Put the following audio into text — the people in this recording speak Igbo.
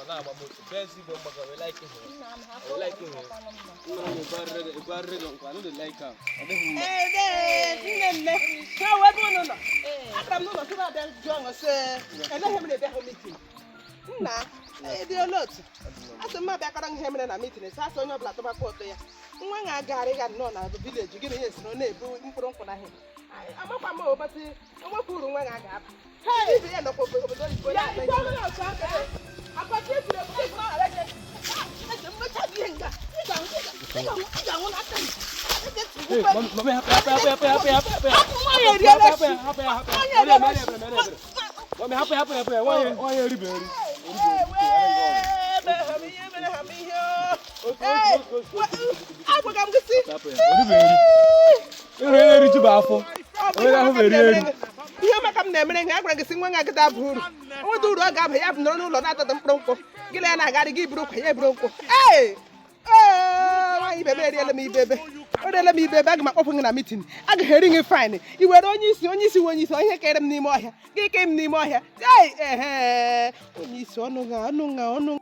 na agba moto bezi go mbaga we like it we like it no go rego kwa no dey like am nne ka we bụ no akram no so ba dey jongo se elehe me dey meeting nna dị olot asị mma bịa kara ihe mere na meeting sa asị onye ọbụla tọbakwa ụtọ ya nwa ga-agagharị ga nọ na village gị na ihe si na ọ na-ebu mkpụrụ nkwụ n'ahịa amakwa m ụbọchị onwekwa uru nwa ga-apụ ibe ya nọkwa obodo oyibo ya ihe maka m na-emere nga agwara gị si nwa agada bụ uru nweta uru ọ ga-aba ya bụ nọrọ n'ụlọ na-atata mkpụrụ nkwụ gị na ya na-agarị gị buru kwa ya eburu nkwụ nwaanyị ibebe eriela m ibebe aga m akpọpụ gị na mitin agaghị eri gị faịn i were onye isi onye kere m n'ime ọhịa gị ke m n'ime ọhịa onye isi ọnụ